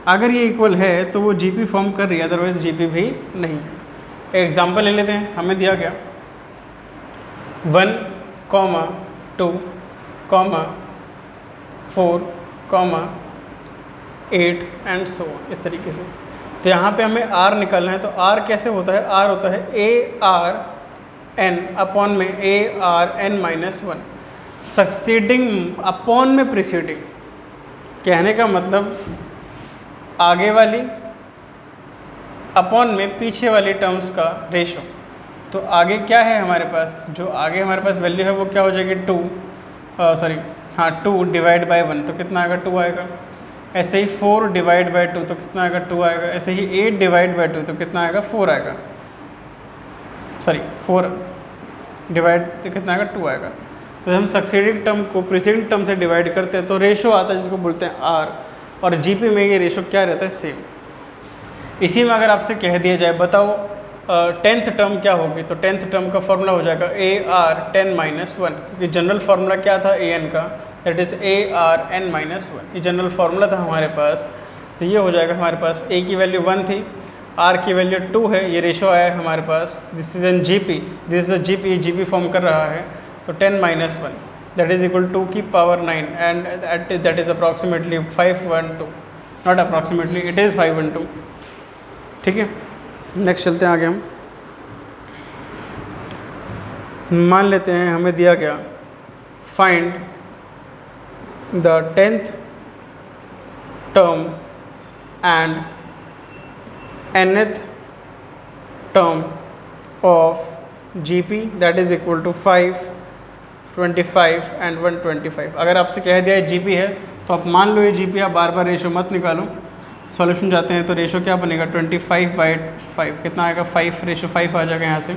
अगर ये इक्वल है तो वो जीपी फॉर्म कर रही है, अदरवाइज जीपी भी नहीं। एक एग्जांपल ले लेते हैं। हमें दिया गया 1, 2, 4, 8 एंड सो इस तरीके से। तो यहाँ पे हमें r निकालना है। तो r कैसे होता है, r होता है ARn अपॉन में ARn-1, सक्सीडिंग अपॉन में प्रीसीडिंग। कहने का मतलब आगे वाली अपॉन में पीछे वाली टर्म्स का रेशो। तो आगे क्या है हमारे पास, जो आगे हमारे पास वैल्यू है वो क्या हो जाएगी 2 डिवाइड बाय 1, तो कितना आएगा 2 आएगा। ऐसे ही 4 डिवाइड बाय 2 तो कितना आएगा 2 आएगा। ऐसे ही 8 डिवाइड बाय 2 तो कितना आएगा 4 आएगा। 4 डिवाइड तो कितना आएगा 2 आएगा। तो हम सक्सीडिंग टर्म को प्रीसीडिंग टर्म से डिवाइड करते हैं तो रेशो आता है जिसको बोलते हैं r। और जीपी में ये रेशो क्या रहता है, सेम। इसी में अगर आपसे कह दिया जाए बताओ 10th टर्म क्या होगी, तो 10th टर्म का फॉर्मूला हो जाएगा AR10-1, क्योंकि जनरल फार्मूला क्या था an का, दैट इज़ ARn-1। ये जनरल फार्मूला था हमारे पास। तो ये हो जाएगा हमारे पास a की वैल्यू 1 थी, r की वैल्यू 2 है, ये रेशो आया है हमारे पास। This is an GP, this is a GP, GP form कर रहा है। तो 10-1 दैट इज इक्वल टू की power 9 and that is approximately 512, not approximately, it is 512। ठीक है, नेक्स्ट चलते हैं आगे। हम मान लेते हैं हमें दिया गया find the 10th term and nth term of GP that is equal to 5, 25 and 125। अगर आपसे कह दिया है GP है तो आप मान लो ये GP, आप बार बार रेशो मत निकालो। सॉल्यूशन जाते हैं तो रेशो क्या बनेगा 25/5, कितना आएगा 5:5 आ जाएगा यहाँ से।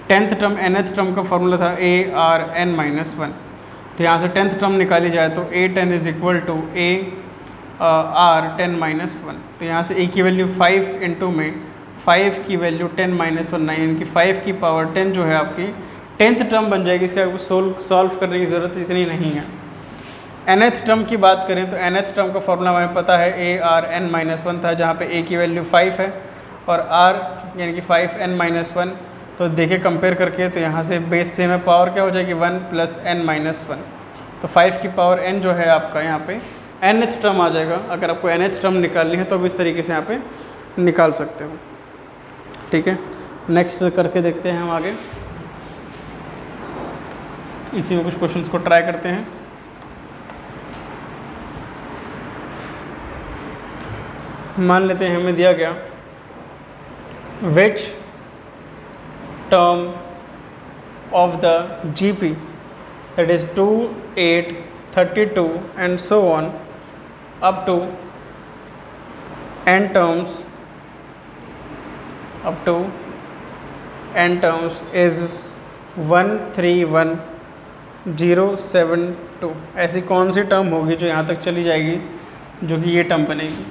10th टर्म nth टर्म का फॉर्मूला था ARn-1, तो यहाँ से 10th टर्म निकाली जाए तो A10 is equal to AR10-1, तो यहाँ से A की वैल्यू 5 इंटू में 5 की वैल्यू 10-1 9, यानी कि 5 की पावर 10 जो है आपकी 10th टर्म बन जाएगी। इसका आपको सॉल्व करने की ज़रूरत इतनी नहीं है। nth टर्म की बात करें तो nth टर्म का फॉर्मूला हमें पता है ARn-1 था, जहाँ पे A की वैल्यू 5 है और R यानी कि 5n-1, तो देखिए कंपेयर करके तो यहाँ से बेस से हमें पावर क्या हो जाएगी 1 + n-1, तो 5 की पावर n जो है आपका यहाँ पे nth टर्म आ जाएगा। अगर आपको nth टर्म निकालनी है तो इस तरीके से यहाँ पे निकाल सकते हो। ठीक है, नेक्स्ट करके देखते हैं हम आगे, इसी में कुछ क्वेश्चंस को ट्राई करते हैं। मान लेते हैं हमें दिया गया which term of the GP that is 2, 8, 32 and so on up to n terms is 131072। ऐसी कौन सी टर्म होगी जो यहाँ तक चली जाएगी जो कि ये टर्म बनेगी।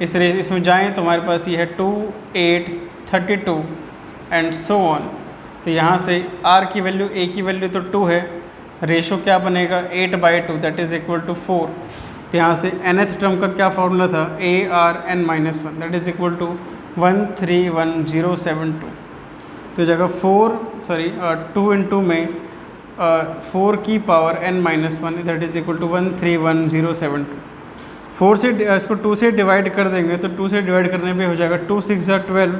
इसमें जाएं तो हमारे पास ये है 2, 8, 32 एंड सो ऑन, तो यहाँ से R की वैल्यू, A की वैल्यू तो 2 है, रेशो क्या बनेगा 8/2 दैट इज़ इक्वल टू 4, तो यहाँ से nth टर्म का क्या फॉर्मूला था ARn-1 that is equal to 131072, तो जगह 2 इंटू में 4 की power n-1 that is equal to 131072। 4 से इसको 2 से डिवाइड कर देंगे तो 2 से डिवाइड करने पे हो जाएगा 2 6 = 12,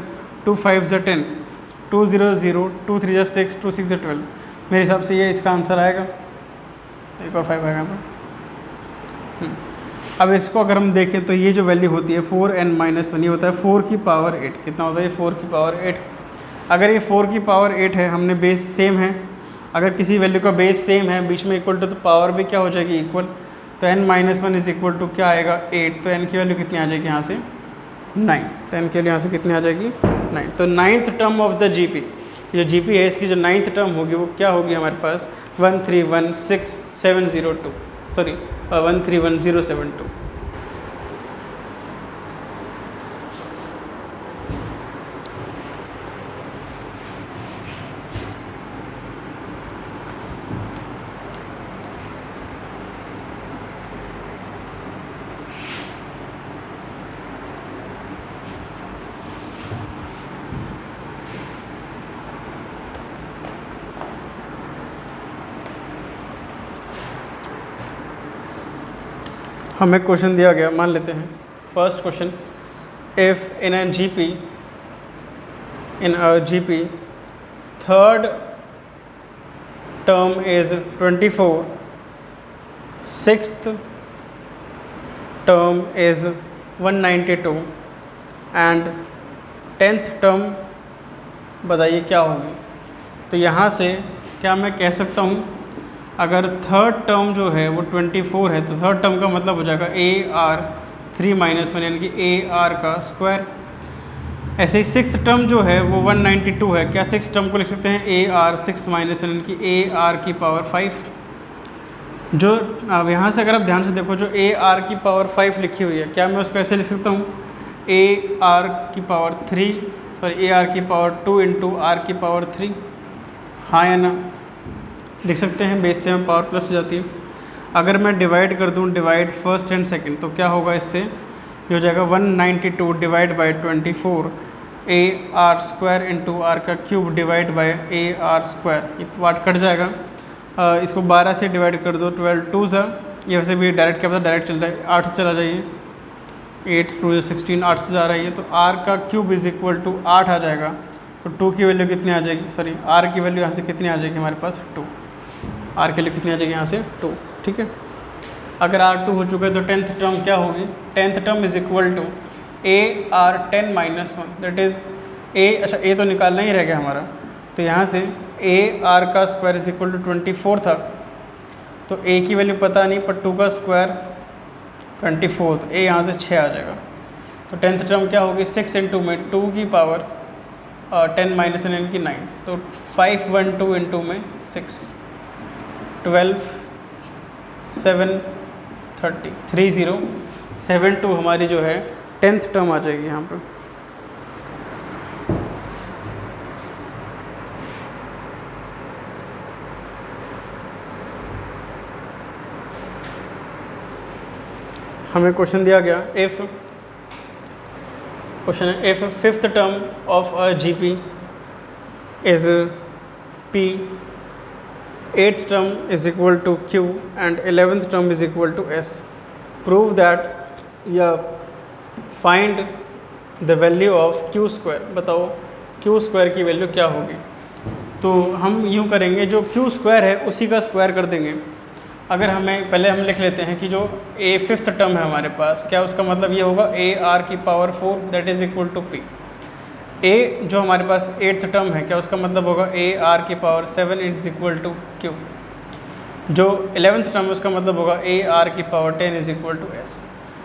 2 5 = 10, 2 0 0, 2 3 = 6, 2 6 = 12। मेरे हिसाब से ये इसका आंसर आएगा। एक और 5 आएगा यहाँ पर। अब इसको अगर हम देखें तो ये जो वैल्यू होती है 4n-1, ये होता है 4 की पावर 8। कितना होता है ये 4 की पावर 8। अगर ये 4 की पावर 8 है, हमने बेस सेम है, अगर किसी वैल्यू का बेस सेम है बीच में इक्वल टू, तो पावर भी क्या हो जाएगी इक्वल, तो n-1 इज इक्वल टू क्या आएगा 8, तो n की वैल्यू कितनी आ जाएगी यहाँ से 9, तो n की वैल्यू यहाँ से कितनी आ जाएगी 9। तो 9th term of the GP, जो GP है इसकी जो 9th टर्म होगी वो क्या होगी हमारे पास 131072। हमें क्वेश्चन दिया गया, मान लेते हैं first question, if in a GP third term is 24, sixth term is 192 and 10th term बताइए क्या होगी। तो यहाँ से क्या मैं कह सकता हूँ, अगर थर्ड टर्म जो है वो 24 है तो थर्ड टर्म का मतलब हो जाएगा AR3-1 यानी कि AR का स्क्वायर। ऐसे ही सिक्स्थ टर्म जो है वो 192 है, क्या सिक्स टर्म को लिख सकते हैं AR6-1 यानी कि AR की पावर 5। जो अब यहाँ से अगर आप ध्यान से देखो, जो AR की पावर 5 लिखी हुई है, क्या मैं उसको ऐसे लिख सकता हूँ AR की पावर 2 इंटू R की पावर 3, हाँ या ना, लिख सकते हैं। बेस से हमें पावर प्लस हो जाती है। अगर मैं डिवाइड कर दूं, डिवाइड फर्स्ट एंड सेकंड, तो क्या होगा इससे, ये हो जाएगा 192 divide by 24 AR square into R का cube divide by AR square, ये पार्ट कट जाएगा इसको 12 से डिवाइड कर दो, 12 2 सा, ये वैसे भी डायरेक्ट क्या पता डायरेक्ट चल रहा है, 8 से चला जाइए, 8 2 16, 8 से जा रही है, तो आर का क्यूब इज इक्वल टू 8 आ जाएगा। तो 2 की वैल्यू कितनी आ जाएगी, सॉरी आर की वैल्यू यहाँ से कितनी आ जाएगी हमारे पास 2, आर के लिए कितनी आ जाएगी यहाँ से 2, ठीक है। अगर आर 2 हो चुका है तो 10th टर्म क्या होगी, 10th term is equal to A R 10 minus 1, that is A, अच्छा ए तो निकालना ही रह गया हमारा, तो यहाँ से ए आर का स्क्वायर इज इक्वल टू 24 था, तो ए की वैल्यू पता नहीं, पर 2 का स्क्वायर 24, तो ए यहाँ से 6 आ जाएगा। तो 10th टर्म क्या होगी, 6 इंटू में 2 की पावर 10 माइनस 1 यानी कि 9, तो 5 1 2 इंटू में 6 12 7 30 30 7 2 हमारी जो है 10th टर्म आ जाएगी यहाँ पर। हमें क्वेश्चन दिया गया, इफ क्वेश्चन है if 5th term of a GP is P, 8th term is equal to Q and 11th term is equal to S, prove that या find the value of Q square, बताओ Q square की value क्या होगी। तो हम यूँ करेंगे, जो क्यू स्क्वायर है उसी का स्क्वायर कर देंगे। अगर हमें पहले हम लिख लेते हैं कि जो ए 5th टर्म है हमारे पास, क्या उसका मतलब ये होगा ए आर की power 4 that is equal to P. A जो हमारे पास 8th टर्म है, क्या उसका मतलब होगा ए आर की power 7 is equal to Q. जो 11th टर्म है उसका मतलब होगा ए आर की power 10 is equal to S.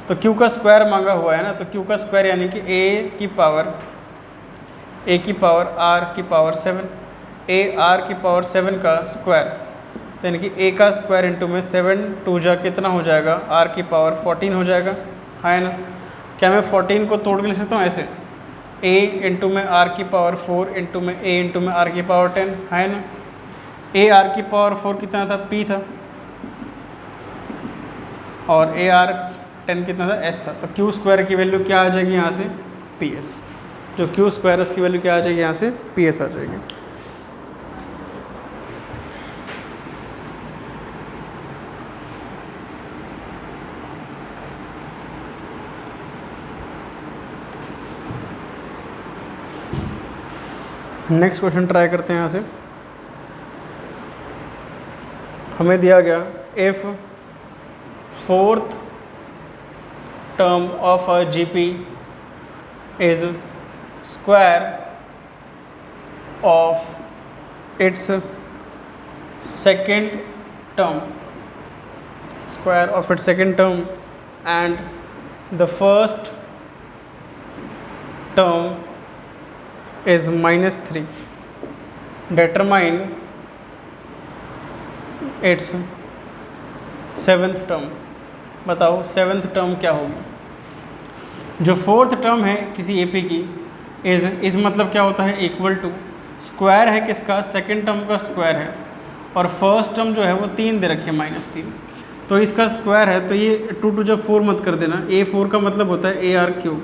तो क्यू का स्क्वायर मांगा हुआ है ना, तो क्यू का स्क्वायर यानी कि ए की पावर आर की पावर 7, ए आर की पावर 7 का स्क्वायर, तो यानी कि ए का स्क्वायर इंटू में 7 2 जा कितना हो जाएगा, आर की पावर 14 हो जाएगा, है ना। क्या मैं 14 को तोड़ के लिख सकता हूँ ऐसे, ए इंटू में आर की पावर 4 इंटू में ए इंटू में आर की पावर 10, है ना। ए आर की पावर 4 कितना था, पी था, और ए आर 10 कितना था, एस था। तो क्यू स्क्वायर की वैल्यू क्या आ जाएगी यहाँ से, पी एस। जो क्यू स्क्वायर उसकी वैल्यू क्या आ जाएगी यहाँ से, पी एस आ जाएगी। नेक्स्ट क्वेश्चन ट्राई करते हैं यहाँ से। हमें दिया गया, if 4th term of a GP is square of its second term, square of its second term and the first term is -3, determine its 7th term. बताओ 7th term क्या होगी। जो 4th टर्म है किसी एपी की, is मतलब क्या होता है, इक्वल टू स्क्वायर है किसका, सेकंड टर्म का स्क्वायर है, और फर्स्ट टर्म जो है वो 3 दे रखी है -3, तो इसका स्क्वायर है, तो ये 2 2 जब 4 मत कर देना, ए 4 का मतलब होता है ए आर क्यूब,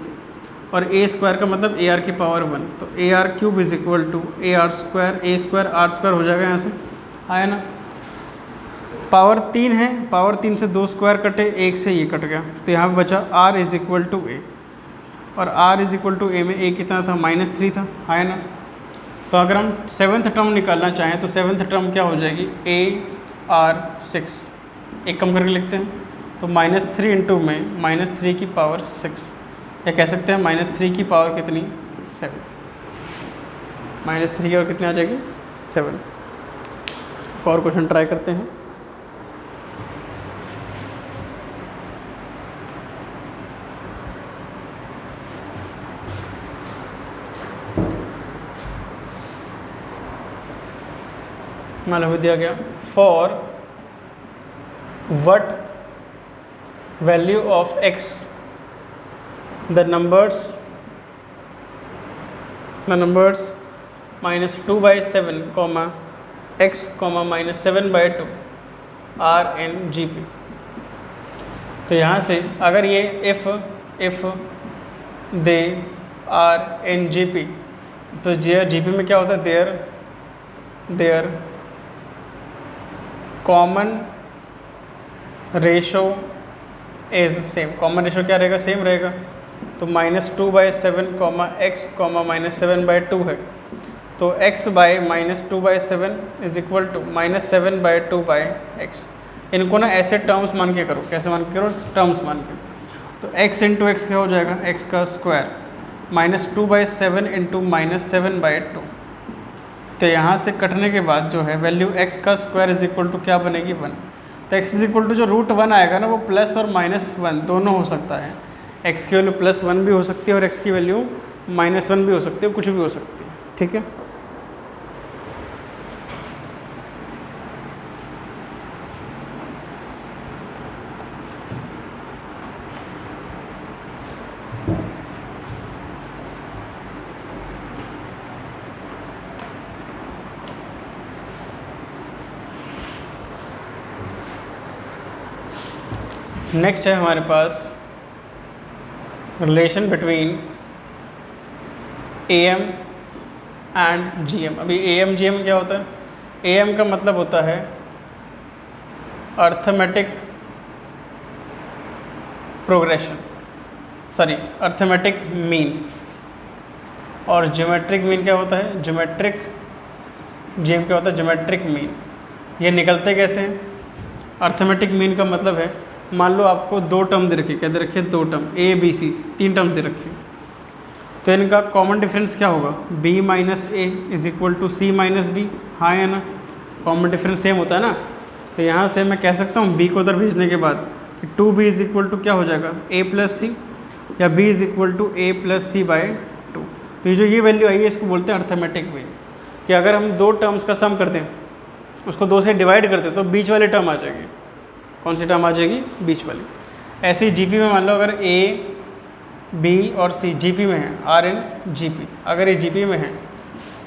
और ए स्क्वायर का मतलब ए आर की पावर 1, तो A R cube is equal to A R square, A square R square हो जाएगा यहाँ से, आया ना। पावर 3 है, पावर 3 से 2 स्क्वायर कटे, 1 से ये कट गया, तो यहाँ पे बचा आर इज इक्वल टू ए, और आर इज इक्वल टू ए में ए कितना था, -3 था, आया ना। तो अगर हम 7th टर्म निकालना चाहें तो 7th टर्म क्या हो जाएगी, ए आर 6, एक कम करके लिखते हैं, तो -3 इंटू में -3 की पावर 6, या कह सकते हैं -3 की पावर कितनी, 7, -3 की और कितनी आ जाएगी, 7। और क्वेश्चन ट्राई करते हैं। मान दिया गया, for what value of x the numbers -2/7 comma x comma -7/2 are in GP। तो यहाँ से अगर ये if they are in GP, तो GP में क्या होता है, their common ratio is same, common ratio क्या रहेगा, सेम रहेगा। तो -2/7 x -7/2 है, तो x by -2/7 is equal to -7/2/x। इनको ना ऐसे टर्म्स मान के करो, कैसे मान के करो, टर्म्स मान के। तो x इंटू एक्स क्या हो जाएगा, x का स्क्वायर -2/7 इंटू -7/2। तो यहाँ से कटने के बाद जो है वैल्यू x का स्क्वायर इज इक्वल टू क्या बनेगी, 1। तो x इज इक्वल टू जो √1 आएगा ना वो प्लस और -1 दोनों हो सकता है। x की वैल्यू +1 भी हो सकती है और x की वैल्यू -1 भी हो सकती है, कुछ भी हो सकती है, ठीक है। नेक्स्ट है हमारे पास relation between AM and GM। अभी AM GM क्या होता है, AM का मतलब होता है arithmetic progression, sorry arithmetic mean, और ज्योमेट्रिक मीन क्या होता है, ज्योमेट्रिक GM क्या होता है, ज्योमेट्रिक मीन। ये निकलते कैसे हैं, अर्थमेटिक मीन का मतलब है, मान लो आपको 2 टर्म दे रखे, क्या दे रखे, 2 term A B C 3 terms दे रखे, तो इनका कॉमन डिफरेंस क्या होगा, B - A is equal to C - B। हाँ है ना, कॉमन डिफरेंस सेम होता है ना। तो यहाँ से मैं कह सकता हूँ B को उधर भेजने के बाद कि 2B इज इक्वल टू क्या हो जाएगा, A + C, या B is equal to A + C/2। तो ये जो ये वैल्यू आई है इसको बोलते हैं अर्थमेटिक मीन, कि अगर हम 2 टर्म्स का सम करते हैं, उसको 2 से डिवाइड करते हैं, तो बीच वाली टर्म आ जाएगी। कौन सी टर्म आ जाएगी, बीच वाली। ऐसे ही GP में मान लो अगर A B और C GP में है, RN GP, अगर ये GP में है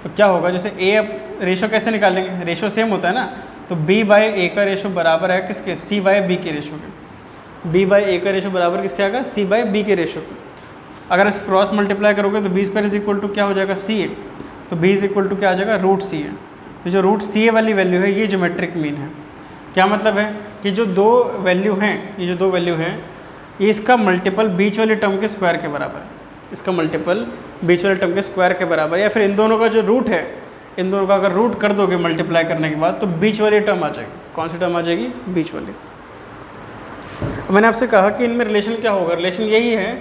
तो क्या होगा, जैसे A, अब रेशो कैसे निकालेंगे, रेशो सेम होता है ना, तो B/A का रेशो बराबर है किसके, C/B के रेशो के। B/A का रेशो बराबर किसके आएगा, C/B के रेशो के। अगर इस क्रॉस मल्टीप्लाई करोगे तो B² इज इक्वल टू क्या हो जाएगा, CA। तो B इज इक्वल टू क्या आ जाएगा, √CA। तो जो √CA वाली वैल्यू है ये ज्योमेट्रिक मीन है। क्या मतलब है कि जो 2 वैल्यू हैं, ये जो 2 वैल्यू हैं, ये इसका मल्टीपल बीच वाले टर्म के स्क्वायर के बराबर है, इसका मल्टीपल बीच वाले टर्म के स्क्वायर के बराबर, या फिर इन दोनों का जो रूट है, इन दोनों का अगर रूट कर दोगे मल्टीप्लाई करने के बाद तो बीच वाली टर्म आ जाएगी। कौन सी टर्म आ जाएगी, बीच वाली। मैंने आपसे कहा कि इनमें रिलेशन क्या होगा, रिलेशन यही है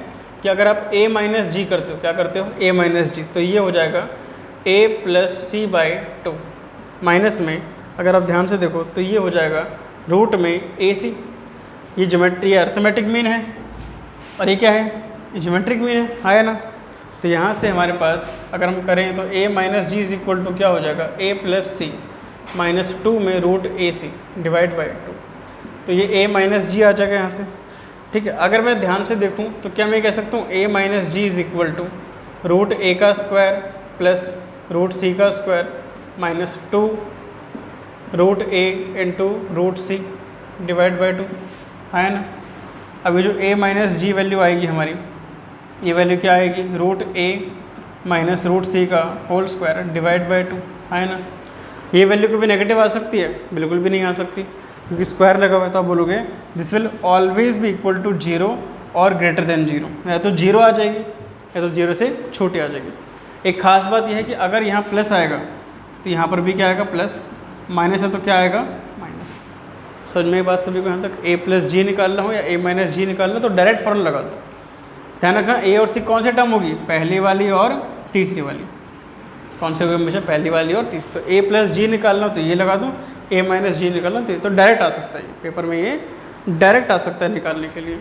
कि अगर आप A - G करते हो, क्या करते हो, A - G, तो ये हो जाएगा A + C/2। माइनस में अगर आप ध्यान से देखो तो ये हो जाएगा रूट में AC। ये ज्योमेट्री अर्थमेटिक मीन है और ये क्या है, ये ज्योमेट्रिक मीन है, हाँ है ना। तो यहाँ से हमारे पास अगर हम करें तो A - G is equal to क्या हो जाएगा, A + C -2 में √AC /2। तो ये A - G आ जाएगा यहाँ से, ठीक है। अगर मैं ध्यान से देखूँ तो क्या मैं कह सकता हूँ A - G is equal to √A का स्क्वायर प्लस √C का स्क्वायर -2 √A इंटू √C /2, है ना। अभी जो A - G वैल्यू आएगी हमारी, ये वैल्यू क्या आएगी, √A - √C का होल स्क्वायर /2, है ना। ये वैल्यू कभी नेगेटिव आ सकती है, बिल्कुल भी नहीं आ सकती, क्योंकि स्क्वायर लगा हुआ है। तो आप बोलोगे this will always be equal to 0 और ग्रेटर देन 0, या तो 0 आ जाएगी या तो 0 से छोटी आ जाएगी। एक खास बात यह है कि अगर यहाँ प्लस आएगा तो यहाँ पर भी क्या आएगा, प्लस, माइनस है तो क्या आएगा, माइनस। समझ में बात सभी को यहाँ तक। A + G निकालना हो या A - G निकालना हो तो डायरेक्ट फॉर्मूला लगा दो। ध्यान रखना A और C कौन से टर्म होगी, पहली वाली और तीसरी वाली। कौन से होगी हमेशा, पहली वाली और तीसरी। तो A + G निकालना हो तो ये लगा दो, A - G निकालना तो डायरेक्ट आ सकता है, पेपर में ये डायरेक्ट आ सकता है निकालने के लिए।